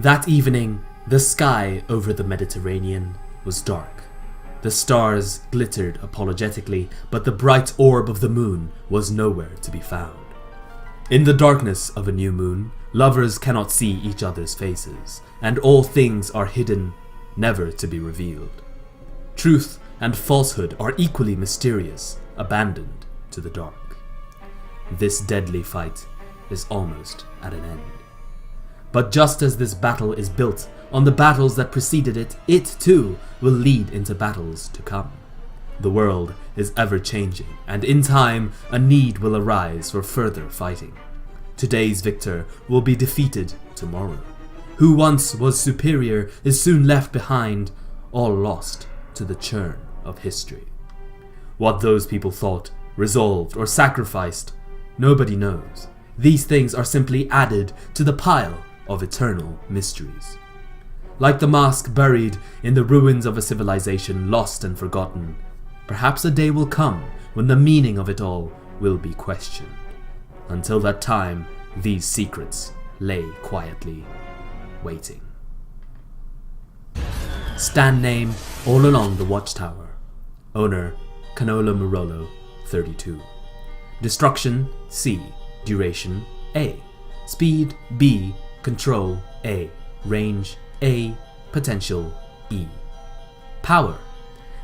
That evening, the sky over the Mediterranean was dark. The stars glittered apologetically, but the bright orb of the moon was nowhere to be found. In the darkness of a new moon, lovers cannot see each other's faces, and all things are hidden, never to be revealed. Truth and falsehood are equally mysterious, abandoned to the dark. This deadly fight is almost at an end. But just as this battle is built on the battles that preceded it, it too will lead into battles to come. The world is ever changing, and in time a need will arise for further fighting. Today's victor will be defeated tomorrow. Who once was superior is soon left behind, all lost to the churn of history. What those people thought, resolved, or sacrificed, nobody knows. These things are simply added to the pile of eternal mysteries. Like the mask buried in the ruins of a civilization lost and forgotten, perhaps a day will come when the meaning of it all will be questioned. Until that time, these secrets lay quietly waiting. Stand name all along the Watchtower. Owner Canola Murolo, 32. Destruction C. Duration A. Speed B. Control A. Range A. Potential E. Power.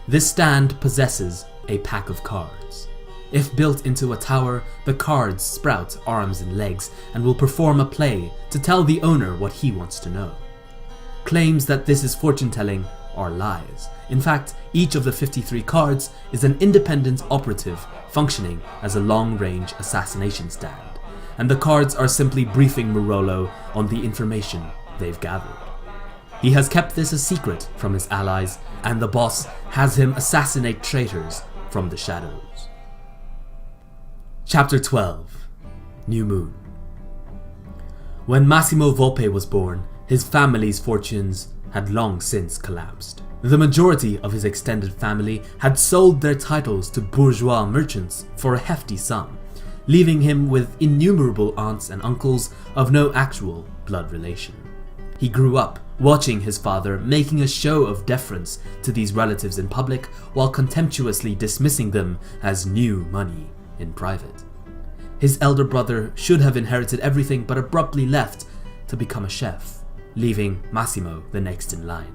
This stand possesses a pack of cards. If built into a tower, the cards sprout arms and legs and will perform a play to tell the owner what he wants to know. Claims that this is fortune-telling are lies. In fact, each of the 53 cards is an independent operative functioning as a long-range assassination stand, and the cards are simply briefing Murolo on the information they've gathered. He has kept this a secret from his allies, and the boss has him assassinate traitors from the shadows. Chapter 12. New Moon. When Massimo Volpe was born, his family's fortunes had long since collapsed. The majority of his extended family had sold their titles to bourgeois merchants for a hefty sum, leaving him with innumerable aunts and uncles of no actual blood relation. He grew up watching his father making a show of deference to these relatives in public while contemptuously dismissing them as new money in private. His elder brother should have inherited everything but abruptly left to become a chef, leaving Massimo the next in line.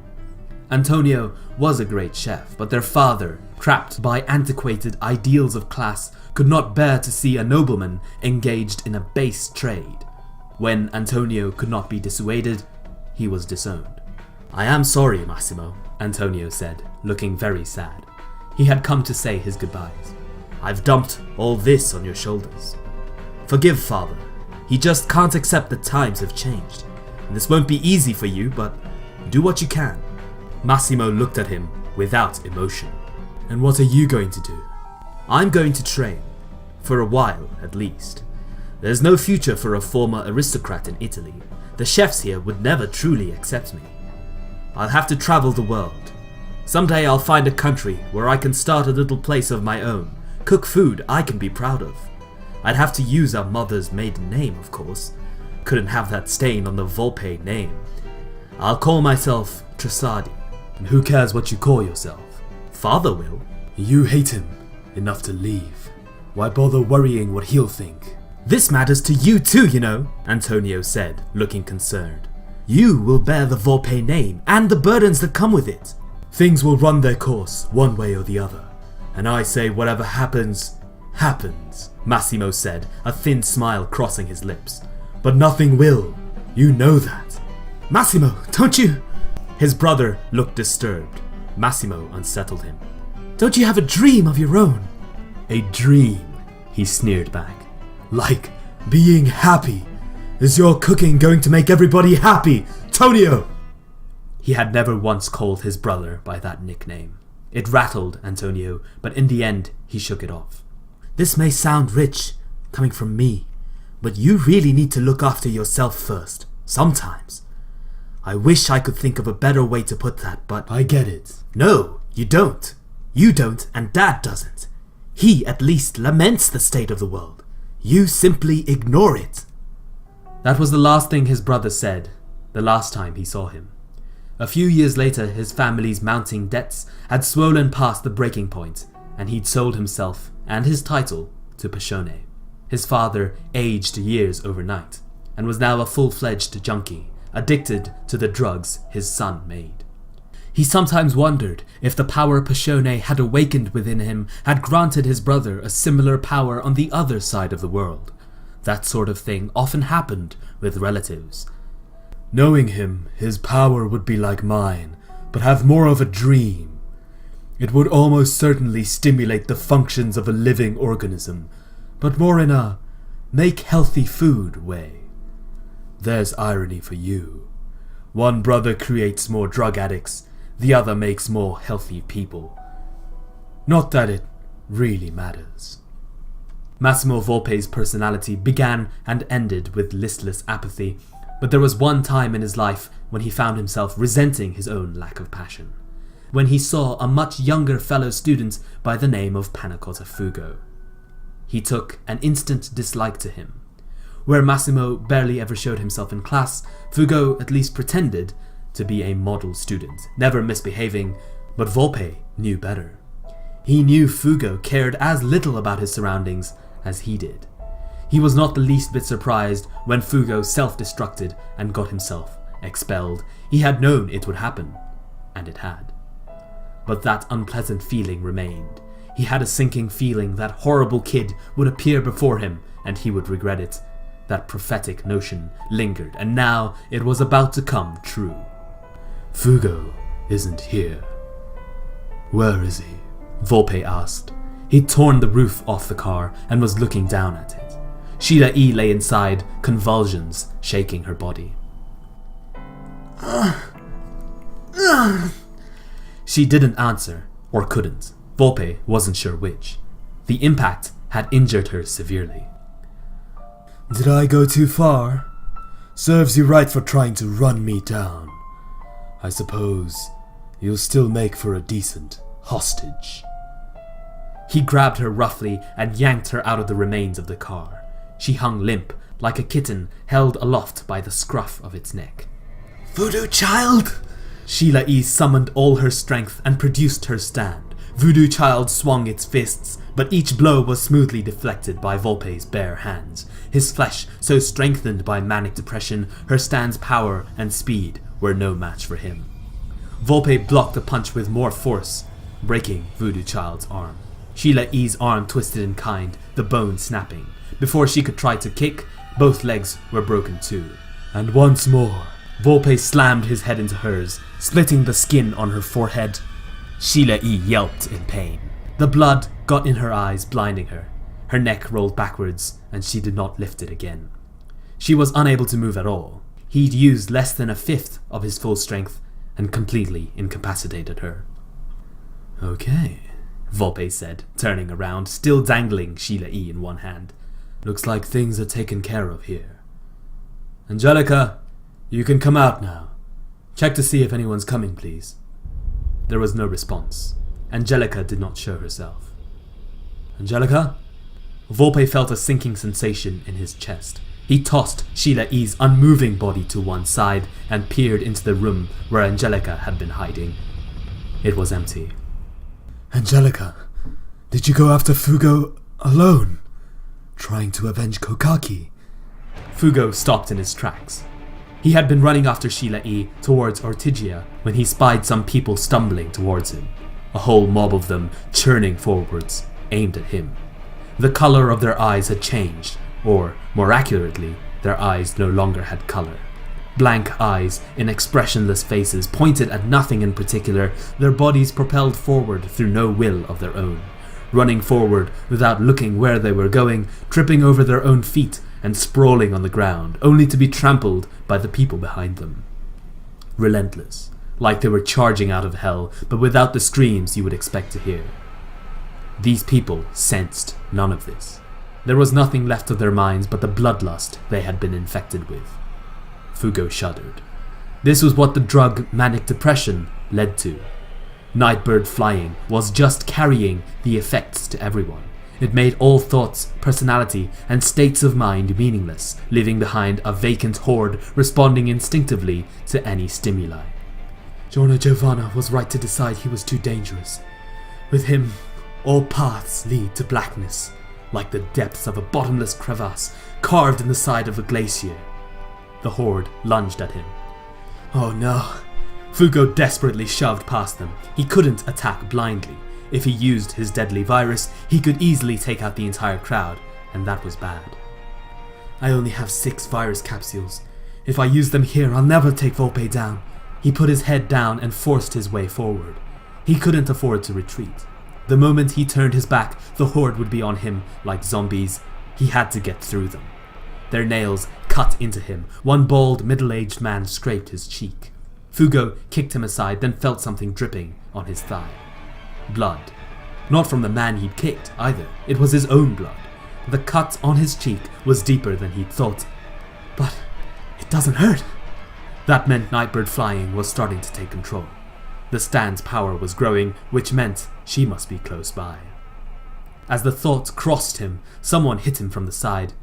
Antonio was a great chef, but their father, trapped by antiquated ideals of class, could not bear to see a nobleman engaged in a base trade. When Antonio could not be dissuaded, he was disowned. "I am sorry, Massimo," Antonio said, looking very sad. He had come to say his goodbyes. "I've dumped all this on your shoulders. Forgive father. He just can't accept that times have changed. And this won't be easy for you, but do what you can." Massimo looked at him without emotion. "And what are you going to do?" "I'm going to train. For a while, at least. There's no future for a former aristocrat in Italy. The chefs here would never truly accept me. I'll have to travel the world. Someday I'll find a country where I can start a little place of my own, cook food I can be proud of. I'd have to use our mother's maiden name, of course. Couldn't have that stain on the Volpe name. I'll call myself Trisardi. And who cares what you call yourself? Father will. You hate him enough to leave. Why bother worrying what he'll think?" "This matters to you too, you know," Antonio said, looking concerned. "You will bear the Volpe name and the burdens that come with it. Things will run their course one way or the other. And I say whatever happens, happens," Massimo said, a thin smile crossing his lips. "But nothing will. You know that." "Massimo, don't you—" His brother looked disturbed. Massimo unsettled him. "Don't you have a dream of your own?" "A dream," he sneered back. "Like being happy. Is your cooking going to make everybody happy, Tonio?" He had never once called his brother by that nickname. It rattled Antonio, but in the end he shook it off. "This may sound rich, coming from me, but you really need to look after yourself first, sometimes. I wish I could think of a better way to put that, but—" "I get it." "No, you don't. You don't, and Dad doesn't. He at least laments the state of the world. You simply ignore it." That was the last thing his brother said, the last time he saw him. A few years later, his family's mounting debts had swollen past the breaking point, and he'd sold himself and his title to Passione. His father aged years overnight, and was now a full-fledged junkie, addicted to the drugs his son made. He sometimes wondered if the power Passione had awakened within him had granted his brother a similar power on the other side of the world. That sort of thing often happened with relatives. Knowing him, his power would be like mine, but have more of a dream. It would almost certainly stimulate the functions of a living organism, but more in a make healthy food way. There's irony for you. One brother creates more drug addicts, the other makes more healthy people. Not that it really matters. Massimo Volpe's personality began and ended with listless apathy, but there was one time in his life when he found himself resenting his own lack of passion, when he saw a much younger fellow student by the name of Panacotta Fugo. He took an instant dislike to him. Where Massimo barely ever showed himself in class, Fugo at least pretended to be a model student, never misbehaving, but Volpe knew better. He knew Fugo cared as little about his surroundings as he did. He was not the least bit surprised when Fugo self-destructed and got himself expelled. He had known it would happen, and it had. But that unpleasant feeling remained. He had a sinking feeling that horrible kid would appear before him and he would regret it. That prophetic notion lingered, and now it was about to come true. Fugo isn't here. Where is he? Volpe asked. He'd torn the roof off the car and was looking down at it. Sheila E lay inside, convulsions shaking her body. She didn't answer, or couldn't. Volpe wasn't sure which. The impact had injured her severely. Did I go too far? Serves you right for trying to run me down. I suppose you'll still make for a decent hostage. He grabbed her roughly and yanked her out of the remains of the car. She hung limp, like a kitten held aloft by the scruff of its neck. Voodoo child! Sheila E summoned all her strength and produced her stand. Voodoo child swung its fists, but each blow was smoothly deflected by Volpe's bare hands. His flesh, so strengthened by manic depression, her stand's power and speed were no match for him. Volpe blocked the punch with more force, breaking Voodoo child's arm. Sheila E's arm twisted in kind, the bone snapping. Before she could try to kick, both legs were broken too. And once more, Volpe slammed his head into hers, splitting the skin on her forehead. Sheila E yelped in pain. The blood got in her eyes, blinding her. Her neck rolled backwards, and she did not lift it again. She was unable to move at all. He'd used less than a fifth of his full strength and completely incapacitated her. Okay, Volpe said, turning around, still dangling Sheila E in one hand. Looks like things are taken care of here. Angelica, you can come out now. Check to see if anyone's coming, please. There was no response. Angelica did not show herself. Angelica? Volpe felt a sinking sensation in his chest. He tossed Sheila E's unmoving body to one side and peered into the room where Angelica had been hiding. It was empty. Angelica, did you go after Fugo alone? Trying to avenge Kokaki? Fugo stopped in his tracks. He had been running after Sheila E towards Ortigia when he spied some people stumbling towards him. A whole mob of them churning forwards, aimed at him. The color of their eyes had changed, or, more accurately, their eyes no longer had color. Blank eyes in expressionless faces pointed at nothing in particular, their bodies propelled forward through no will of their own. Running forward without looking where they were going, tripping over their own feet and sprawling on the ground, only to be trampled by the people behind them. Relentless, like they were charging out of hell, but without the screams you would expect to hear. These people sensed none of this. There was nothing left of their minds but the bloodlust they had been infected with. Fugo shuddered. This was what the drug Manic Depression led to. Nightbird flying was just carrying the effects to everyone. It made all thoughts, personality, and states of mind meaningless, leaving behind a vacant horde responding instinctively to any stimuli. Giorno Giovanna was right to decide he was too dangerous. With him, all paths lead to blackness, like the depths of a bottomless crevasse carved in the side of a glacier. The horde lunged at him. Oh no. Fugo desperately shoved past them. He couldn't attack blindly. If he used his deadly virus, he could easily take out the entire crowd, and that was bad. I only have 6 virus capsules. If I use them here, I'll never take Volpe down. He put his head down and forced his way forward. He couldn't afford to retreat. The moment he turned his back, the horde would be on him like zombies. He had to get through them. Their nails cut into him. One bald, middle-aged man scraped his cheek. Fugo kicked him aside, then felt something dripping on his thigh. Blood. Not from the man he'd kicked, either. It was his own blood. The cut on his cheek was deeper than he'd thought. But it doesn't hurt. That meant Nightbird Flying was starting to take control. The stand's power was growing, which meant she must be close by. As the thought crossed him, someone hit him from the side.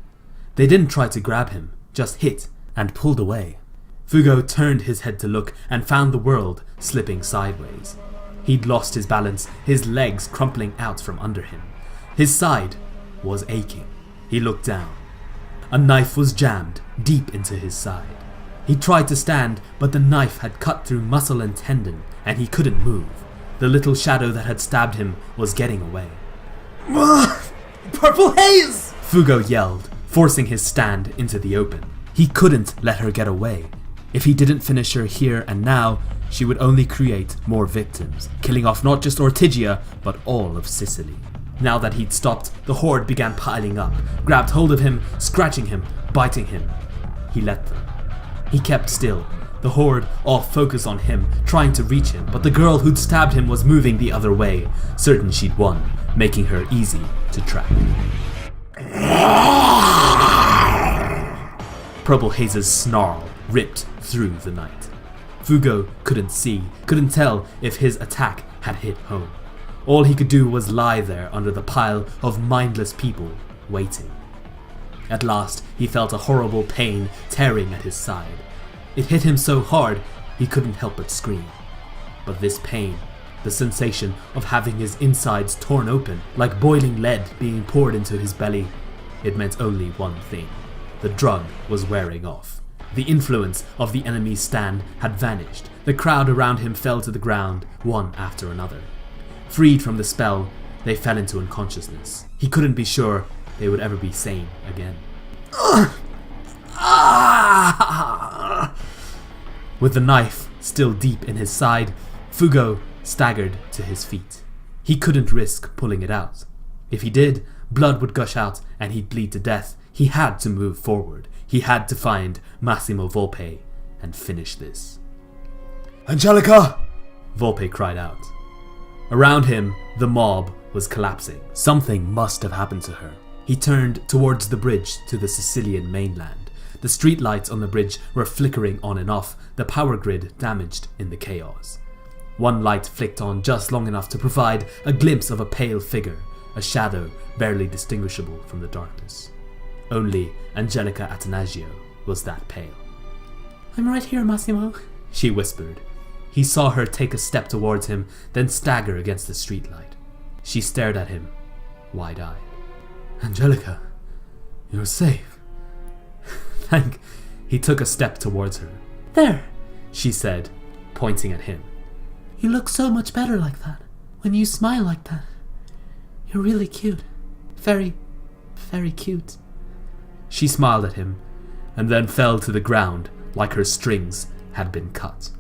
They didn't try to grab him, just hit and pulled away. Fugo turned his head to look and found the world slipping sideways. He'd lost his balance, his legs crumpling out from under him. His side was aching. He looked down. A knife was jammed deep into his side. He tried to stand, but the knife had cut through muscle and tendon, and he couldn't move. The little shadow that had stabbed him was getting away. Purple Haze! Fugo yelled, forcing his stand into the open. He couldn't let her get away. If he didn't finish her here and now, she would only create more victims, killing off not just Ortigia, but all of Sicily. Now that he'd stopped, the horde began piling up, grabbed hold of him, scratching him, biting him. He let them. He kept still, the horde all focused on him, trying to reach him, but the girl who'd stabbed him was moving the other way, certain she'd won, making her easy to track. Purple Haze's snarl ripped through the night. Fugo couldn't see, couldn't tell if his attack had hit home. All he could do was lie there under the pile of mindless people, waiting. At last, he felt a horrible pain tearing at his side. It hit him so hard, he couldn't help but scream. But this pain, the sensation of having his insides torn open, like boiling lead being poured into his belly, it meant only one thing. The drug was wearing off. The influence of the enemy's stand had vanished. The crowd around him fell to the ground, one after another. Freed from the spell, they fell into unconsciousness. He couldn't be sure they would ever be sane again. With the knife still deep in his side, Fugo staggered to his feet. He couldn't risk pulling it out. If he did, blood would gush out and he'd bleed to death. He had to move forward. He had to find Massimo Volpe and finish this. Angelica! Volpe cried out. Around him, the mob was collapsing. Something must have happened to her. He turned towards the bridge to the Sicilian mainland. The streetlights on the bridge were flickering on and off, the power grid damaged in the chaos. One light flicked on just long enough to provide a glimpse of a pale figure, a shadow barely distinguishable from the darkness. Only Angelica Atanasio was that pale. "I'm right here, Massimo," she whispered. He saw her take a step towards him, then stagger against the streetlight. She stared at him, wide-eyed. "Angelica, you're safe." Thank. He took a step towards her. "There," she said, pointing at him. "You look so much better like that. When you smile like that. You're really cute. Very, very cute." She smiled at him, and then fell to the ground like her strings had been cut.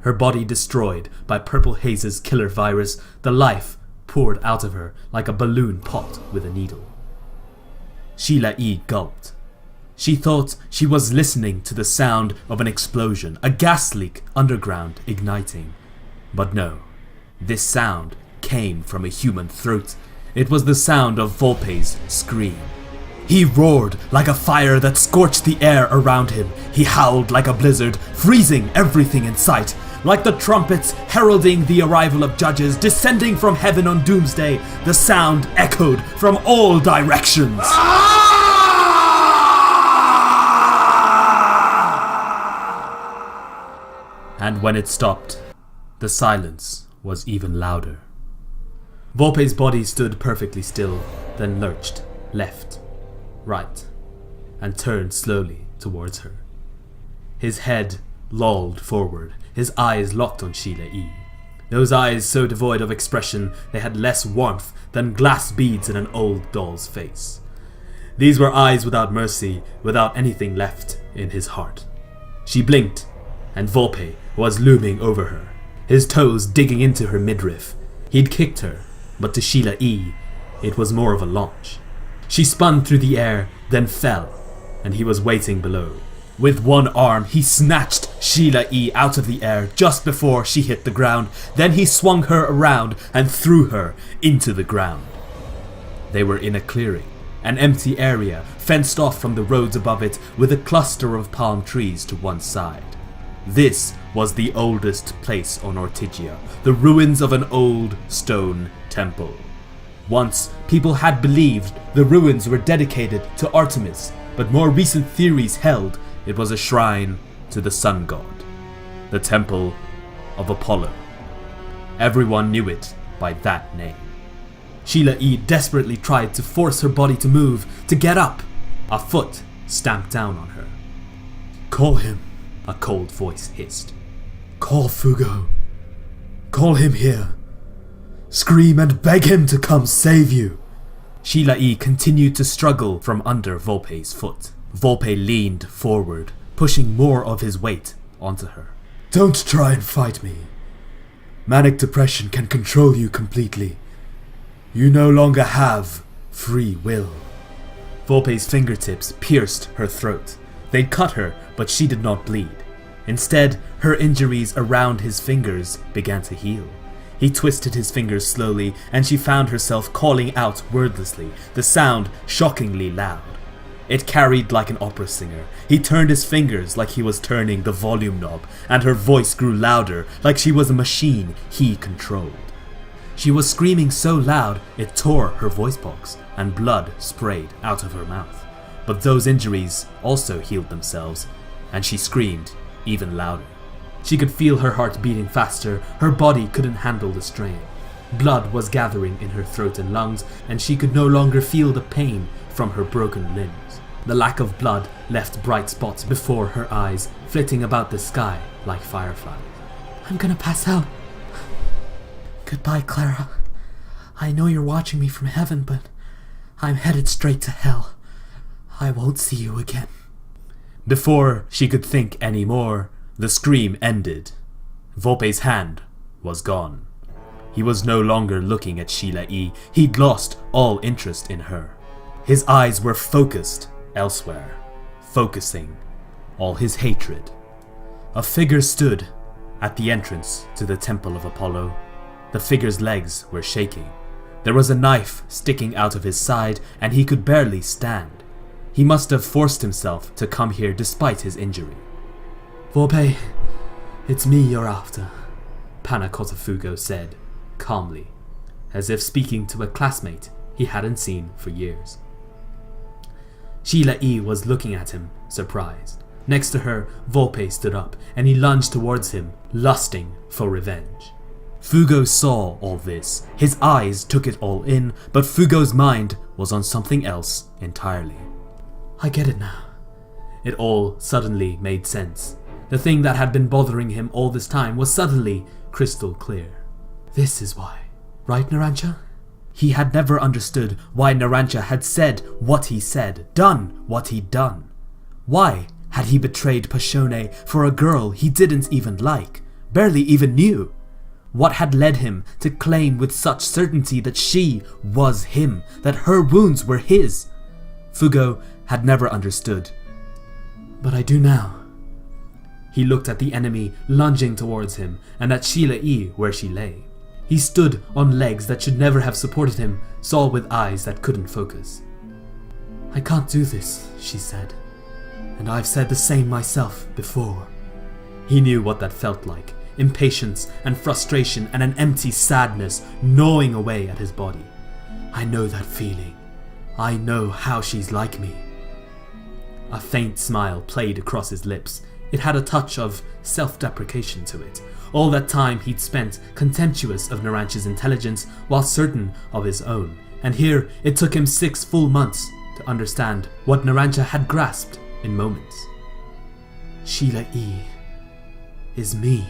Her body destroyed by Purple Haze's killer virus, the life poured out of her like a balloon popped with a needle. Sheila E gulped. She thought she was listening to the sound of an explosion, a gas leak underground igniting. But no, this sound came from a human throat. It was the sound of Volpe's scream. He roared like a fire that scorched the air around him. He howled like a blizzard, freezing everything in sight. like the trumpets heralding the arrival of judges descending from heaven on doomsday, the sound echoed from all directions. And when it stopped, the silence was even louder. Volpe's body stood perfectly still, then lurched left, right, and turned slowly towards her. His head lolled forward, his eyes locked on Sheila E. Those eyes so devoid of expression they had less warmth than glass beads in an old doll's face. These were eyes without mercy, without anything left in his heart. She blinked, and Volpe was looming over her, his toes digging into her midriff. He'd kicked her, but to Sheila E, it was more of a launch. She spun through the air, then fell, and he was waiting below. With one arm, he snatched Sheila E out of the air just before she hit the ground. Then he swung her around and threw her into the ground. They were in a clearing, an empty area fenced off from the roads above it with a cluster of palm trees to one side. This was the oldest place on Ortygia, the ruins of an old stone temple. Once, people had believed the ruins were dedicated to Artemis, but more recent theories held it was a shrine to the sun god, the Temple of Apollo. Everyone knew it by that name. Sheila E desperately tried to force her body to move, to get up. A foot stamped down on her. Call him, a cold voice hissed. Call Fugo. Call him here. Scream and beg him to come save you. Sheila E continued to struggle from under Volpe's foot. Volpe leaned forward, pushing more of his weight onto her. Don't try and fight me. Manic Depression can control you completely. You no longer have free will. Volpe's fingertips pierced her throat. They'd cut her, but she did not bleed. Instead, her injuries around his fingers began to heal. He twisted his fingers slowly, and she found herself calling out wordlessly, the sound shockingly loud. It carried like an opera singer. He turned his fingers like he was turning the volume knob, and her voice grew louder, like she was a machine he controlled. She was screaming so loud it tore her voice box, and blood sprayed out of her mouth. But those injuries also healed themselves, and she screamed even louder. She could feel her heart beating faster, her body couldn't handle the strain. Blood was gathering in her throat and lungs, and she could no longer feel the pain from her broken limbs. The lack of blood left bright spots before her eyes, flitting about the sky like fireflies. I'm gonna pass out. Goodbye, Clara. I know you're watching me from heaven, but I'm headed straight to hell. I won't see you again. Before she could think any more, the scream ended. Volpe's hand was gone. He was no longer looking at Sheila E. He'd lost all interest in her. His eyes were focused elsewhere, focusing all his hatred. A figure stood at the entrance to the Temple of Apollo. The figure's legs were shaking. There was a knife sticking out of his side, and he could barely stand. He must have forced himself to come here despite his injury. Volpe, it's me you're after, Panna Fugo said, calmly, as if speaking to a classmate he hadn't seen for years. Sheila E was looking at him, surprised. Next to her, Volpe stood up, and he lunged towards him, lusting for revenge. Fugo saw all this. His eyes took it all in, but Fugo's mind was on something else entirely. I get it now. It all suddenly made sense. The thing that had been bothering him all this time was suddenly crystal clear. This is why. Right, Narancia? He had never understood why Narancia had said what he said, done what he'd done. Why had he betrayed Passione for a girl he didn't even like, barely even knew? What had led him to claim with such certainty that she was him, that her wounds were his? Fugo had never understood. But I do now. He looked at the enemy lunging towards him, and at Sheila E where she lay. He stood on legs that should never have supported him, saw with eyes that couldn't focus. I can't do this, she said. And I've said the same myself before. He knew what that felt like. impatience and frustration and an empty sadness gnawing away at his body. I know that feeling. I know how she's like me. A faint smile played across his lips. It had a touch of self-deprecation to it. All that time he'd spent contemptuous of Narancha's intelligence while certain of his own. And here it took him 6 full months to understand what Narancha had grasped in moments. Sheila E is me.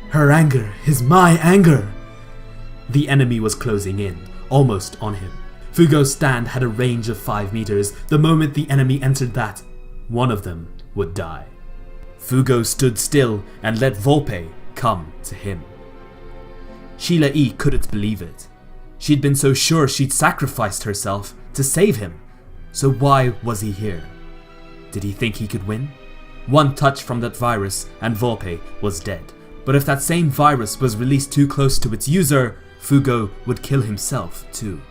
Her anger is my anger. The enemy was closing in, almost on him. Fugo's stand had a range of 5 meters. The moment the enemy entered that, one of them would die. Fugo stood still and let Volpe come to him. Sheila E couldn't believe it. She'd been so sure she'd sacrificed herself to save him. So why was he here? Did he think he could win? One touch from that virus and Volpe was dead. But if that same virus was released too close to its user, Fugo would kill himself too.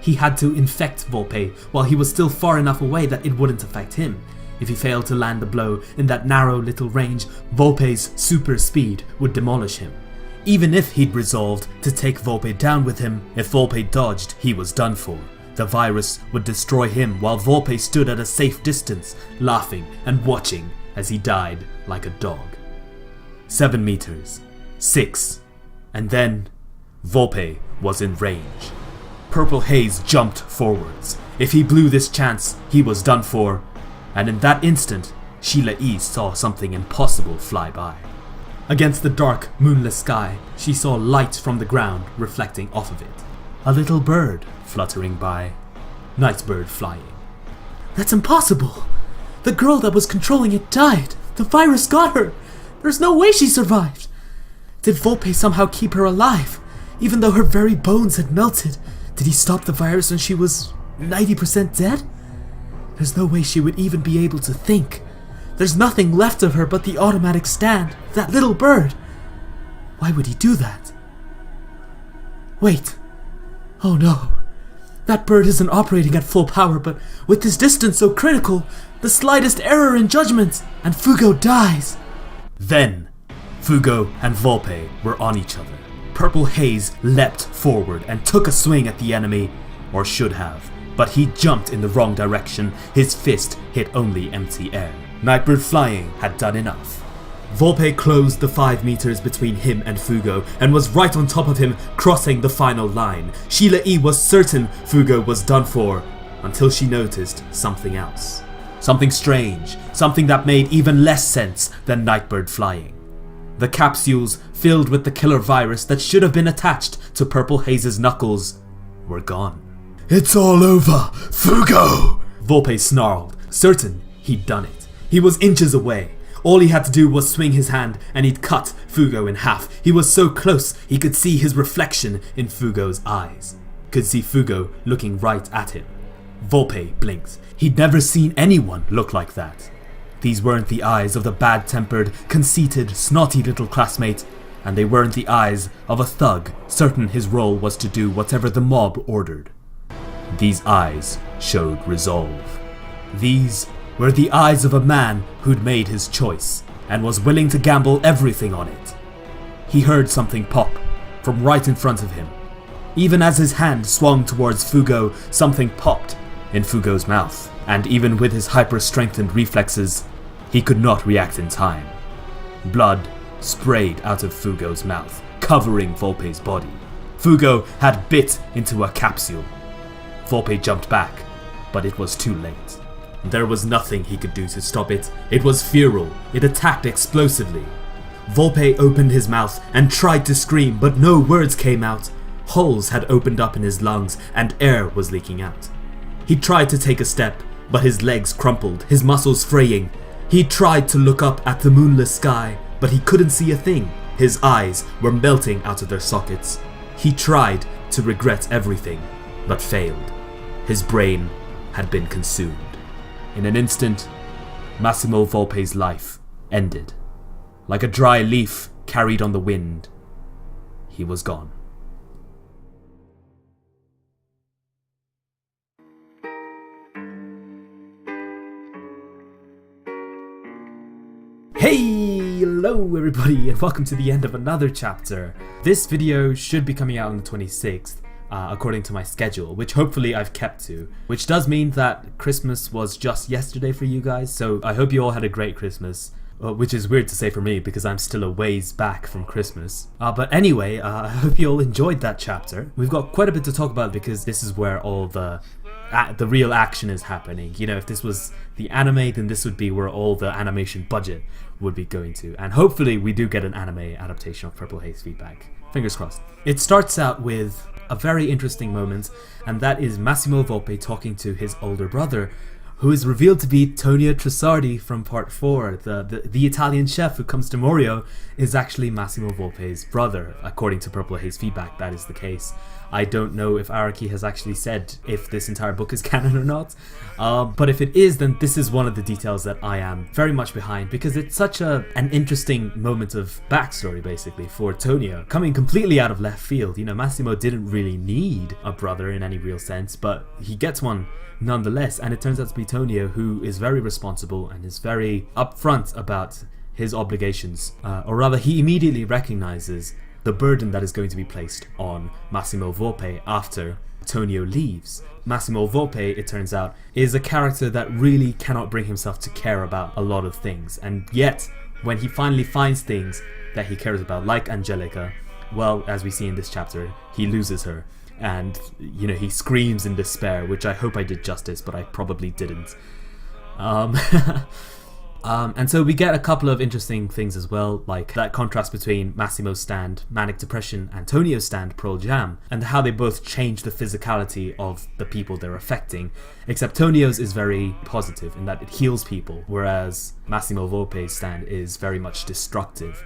He had to infect Volpe while he was still far enough away that it wouldn't affect him. If he failed to land the blow in that narrow little range, Volpe's super speed would demolish him. Even if he'd resolved to take Volpe down with him, if Volpe dodged, he was done for. The virus would destroy him while Volpe stood at a safe distance, laughing and watching as he died like a dog. 7 meters, 6, and then Volpe was in range. Purple haze jumped forwards. If he blew this chance, he was done for. And in that instant, Sheila E saw something impossible fly by. Against the dark, moonless sky, she saw light from the ground reflecting off of it. A little bird fluttering by. Nightbird flying. That's impossible! The girl that was controlling it died! The virus got her! There's no way she survived! Did Volpe somehow keep her alive, even though her very bones had melted? Did he stop the virus when she was 90% dead? There's no way she would even be able to think. There's nothing left of her but the automatic stand, that little bird. Why would he do that? Wait. Oh no. That bird isn't operating at full power, but with this distance so critical, the slightest error in judgment, and Fugo dies. Then, Fugo and Volpe were on each other. Purple haze leapt forward and took a swing at the enemy, or should have, but he jumped in the wrong direction. His fist hit only empty air. Nightbird flying had done enough. Volpe closed the 5 meters between him and Fugo and was right on top of him, crossing the final line. Sheila E was certain Fugo was done for, until she noticed something else. Something strange, something that made even less sense than Nightbird flying. The capsules filled with the killer virus that should have been attached to Purple Haze's knuckles were gone. It's all over, Fugo! Volpe snarled, certain he'd done it. He was inches away. All he had to do was swing his hand and he'd cut Fugo in half. He was so close he could see his reflection in Fugo's eyes. Could see Fugo looking right at him. Volpe blinked. He'd never seen anyone look like that. These weren't the eyes of the bad-tempered, conceited, snotty little classmate, and they weren't the eyes of a thug certain his role was to do whatever the mob ordered. These eyes showed resolve. These were the eyes of a man who'd made his choice and was willing to gamble everything on it. He heard something pop from right in front of him. Even as his hand swung towards Fugo, something popped in Fugo's mouth, and even with his hyper-strengthened reflexes, he could not react in time. Blood sprayed out of Fugo's mouth, covering Volpe's body. Fugo had bit into a capsule. Volpe jumped back, but it was too late. There was nothing he could do to stop it. It was feral. It attacked explosively. Volpe opened his mouth and tried to scream, but no words came out. Holes had opened up in his lungs and air was leaking out. He tried to take a step, but his legs crumpled, his muscles fraying. He tried to look up at the moonless sky, but he couldn't see a thing. His eyes were melting out of their sockets. He tried to regret everything, but failed. His brain had been consumed. In an instant, Massimo Volpe's life ended. Like a dry leaf carried on the wind, he was gone. Hey! Hello everybody and welcome to the end of another chapter. This video should be coming out on the 26th according to my schedule, which hopefully I've kept to, which does mean that Christmas was just yesterday for you guys, so I hope you all had a great Christmas. Which is weird to say for me because I'm still a ways back from Christmas. But anyway, I hope you all enjoyed that chapter. We've got quite a bit to talk about because this is where all the real action is happening. You know, if this was the anime, then this would be where all the animation budget would be going to. And hopefully we do get an anime adaptation of Purple Haze feedback. Fingers crossed. It starts out with a very interesting moment, and that is Massimo Volpe talking to his older brother, who is revealed to be Tonio Trussardi from part 4. The Italian chef who comes to Morio is actually Massimo Volpe's brother. According to Purple Haze feedback, that is the case. I don't know if Araki has actually said if this entire book is canon or not, but if it is, then this is one of the details that I am very much behind, because it's such an interesting moment of backstory basically for Tonio, coming completely out of left field. You know, Massimo didn't really need a brother in any real sense, but he gets one nonetheless, and it turns out to be Tonio, who is very responsible and is very upfront about his obligations, or rather he immediately recognizes the burden that is going to be placed on Massimo Volpe after Tonio leaves. Massimo Volpe, it turns out, is a character that really cannot bring himself to care about a lot of things, and yet when he finally finds things that he cares about, like Angelica, well, as we see in this chapter, he loses her. And, you know, he screams in despair, which I hope I did justice, but I probably didn't. And so we get a couple of interesting things as well, like that contrast between Massimo's stand, Manic Depression, and Tonio's stand, Pearl Jam, and how they both change the physicality of the people they're affecting. Except Tonio's is very positive in that it heals people, whereas Massimo Volpe's stand is very much destructive.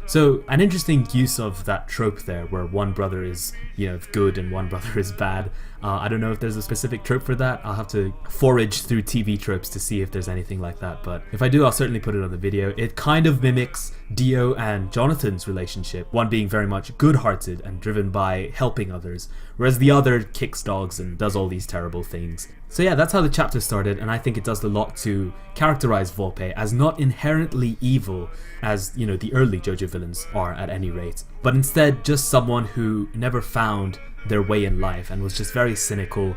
So an interesting use of that trope there, where one brother is, you know, good and one brother is bad. I don't know if there's a specific trope for that. I'll have to forage through TV tropes to see if there's anything like that, but if I do, I'll certainly put it on the video. It kind of mimics DiU and Jonathan's relationship, one being very much good-hearted and driven by helping others, whereas the other kicks dogs and does all these terrible things. So yeah, that's how the chapter started, and I think it does a lot to characterize Volpe as not inherently evil, as, you know, the early JoJo villains are at any rate, but instead just someone who never found their way in life and was just very cynical,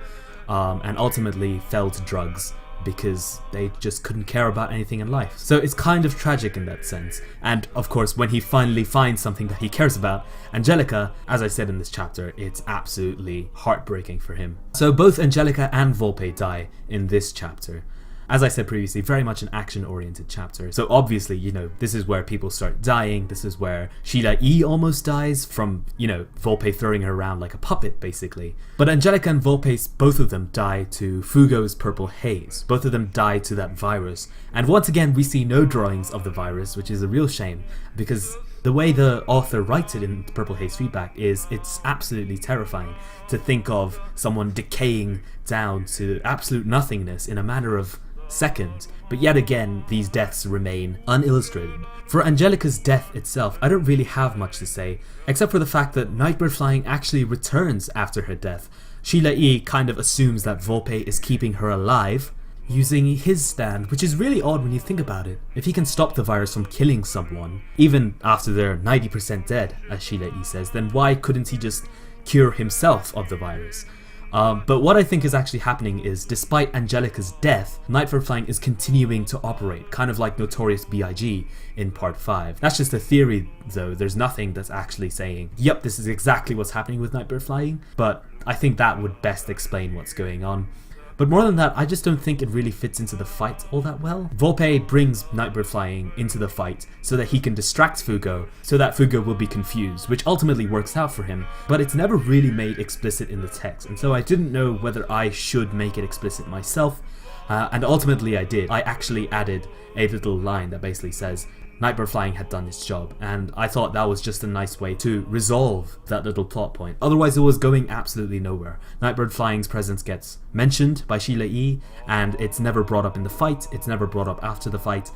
and ultimately fell to drugs because they just couldn't care about anything in life. So it's kind of tragic in that sense. And of course, when he finally finds something that he cares about, Angelica, as I said in this chapter, it's absolutely heartbreaking for him. So both Angelica and Volpe die in this chapter. As I said previously, very much an action-oriented chapter. So obviously, you know, this is where people start dying. This is where Sheila E almost dies from, you know, Volpe throwing her around like a puppet, basically. But Angelica and Volpe, both of them die to Fugo's Purple Haze. Both of them die to that virus. And once again, we see no drawings of the virus, which is a real shame, because the way the author writes it in Purple Haze feedback is it's absolutely terrifying to think of someone decaying down to absolute nothingness in a matter of seconds, but yet again these deaths remain unillustrated. For Angelica's death itself, I don't really have much to say, except for the fact that Nightbird Flying actually returns after her death. Sheila E kind of assumes that Volpe is keeping her alive using his stand, which is really odd when you think about it. If he can stop the virus from killing someone, even after they're 90% dead, as Sheila E says, then why couldn't he just cure himself of the virus? But what I think is actually happening is, despite Angelica's death, Nightbird Flying is continuing to operate, kind of like Notorious B.I.G. in part 5. That's just a theory though, there's nothing that's actually saying, yep, this is exactly what's happening with Nightbird Flying, but I think that would best explain what's going on. But more than that, I just don't think it really fits into the fight all that well. Volpe brings Nightbird Flying into the fight so that he can distract Fugo, so that Fugo will be confused, which ultimately works out for him, but it's never really made explicit in the text, and so I didn't know whether I should make it explicit myself, and ultimately I did. I actually added a little line that basically says, Nightbird Flying had done its job, and I thought that was just a nice way to resolve that little plot point. Otherwise it was going absolutely nowhere. Nightbird Flying's presence gets mentioned by Sheila E, and it's never brought up in the fight, it's never brought up after the fight,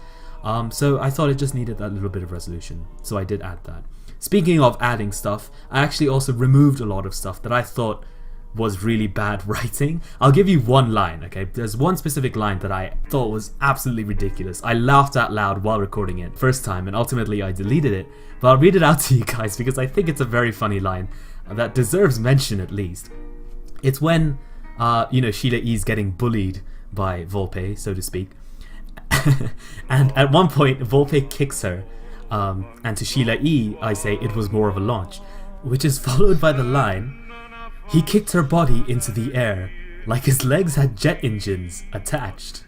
so I thought it just needed that little bit of resolution, so I did add that. Speaking of adding stuff, I actually also removed a lot of stuff that I thought was really bad writing. I'll give you one line, okay? There's one specific line that I thought was absolutely ridiculous. I laughed out loud while recording it first time, and ultimately I deleted it. But I'll read it out to you guys because I think it's a very funny line that deserves mention at least. It's when, Sheila E's getting bullied by Volpe, so to speak. And at one point, Volpe kicks her. And to Sheila E, I say it was more of a launch, which is followed by the line, he kicked her body into the air like his legs had jet engines attached.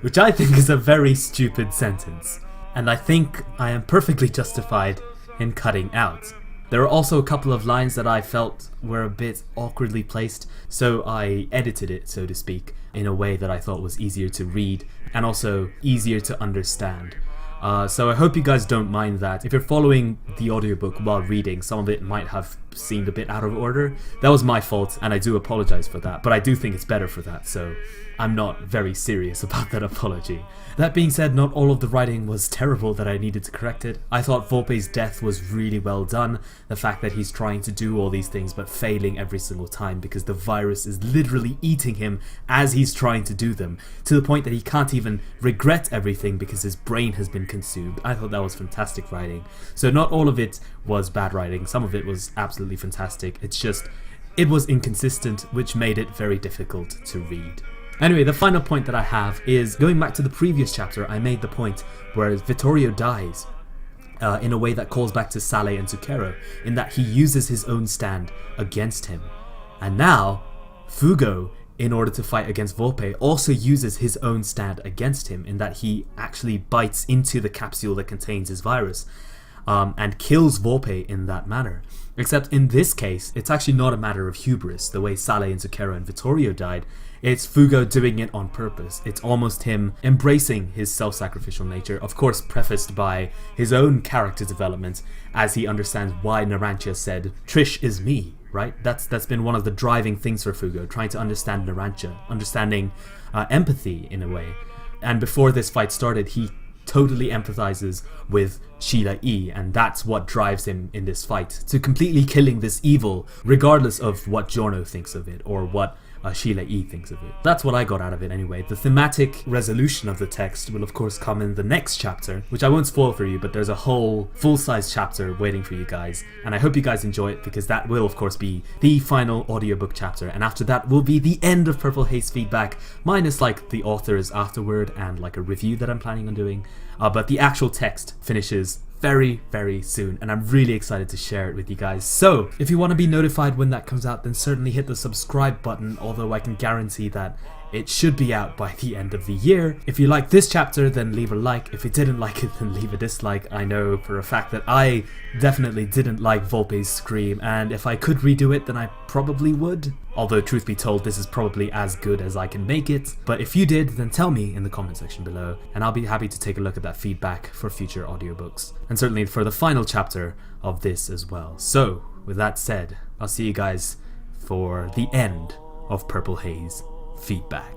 Which I think is a very stupid sentence, and I think I am perfectly justified in cutting out. There are also a couple of lines that I felt were a bit awkwardly placed, so I edited it, so to speak, in a way that I thought was easier to read and also easier to understand. So I hope you guys don't mind that. If you're following the audiobook while reading, some of it might have seemed a bit out of order. That was my fault, and I do apologize for that, but I do think it's better for that, so I'm not very serious about that apology. That being said, not all of the writing was terrible that I needed to correct it. I thought Volpe's death was really well done. The fact that he's trying to do all these things but failing every single time because the virus is literally eating him as he's trying to do them, to the point that he can't even regret everything because his brain has been consumed. I thought that was fantastic writing. So not all of it was bad writing, some of it was absolutely fantastic. It's just, it was inconsistent, which made it very difficult to read. Anyway, the final point that I have is, going back to the previous chapter, I made the point where Vittorio dies in a way that calls back to Sale and Zucchero, in that he uses his own stand against him. And now, Fugo, in order to fight against Volpe, also uses his own stand against him, in that he actually bites into the capsule that contains his virus and kills Volpe in that manner. Except in this case, it's actually not a matter of hubris, the way Sale and Zucchero and Vittorio died. It's Fugo doing it on purpose. It's almost him embracing his self-sacrificial nature, of course prefaced by his own character development as he understands why Narancia said, "Trish is me," right? That's been one of the driving things for Fugo, trying to understand Narancia, understanding empathy in a way. And before this fight started, he totally empathizes with Sheila E, and that's what drives him in this fight, to completely killing this evil, regardless of what Giorno thinks of it, or what Sheila E thinks of it. That's what I got out of it anyway. The thematic resolution of the text will of course come in the next chapter, which I won't spoil for you, but there's a whole full-size chapter waiting for you guys, and I hope you guys enjoy it, because that will of course be the final audiobook chapter, and after that will be the end of Purple Haze feedback, minus like the authors afterward and like a review that I'm planning on doing, but the actual text finishes very, very soon, and I'm really excited to share it with you guys. So if you want to be notified when that comes out, then certainly hit the subscribe button, although I can guarantee that it should be out by the end of the year. If you like this chapter, then leave a like. If you didn't like it, then leave a dislike. I know for a fact that I definitely didn't like Volpe's scream, and if I could redo it, then I probably would. Although truth be told, this is probably as good as I can make it. But if you did, then tell me in the comment section below, and I'll be happy to take a look at that feedback for future audiobooks, and certainly for the final chapter of this as well. So with that said, I'll see you guys for the end of Purple Haze feedback.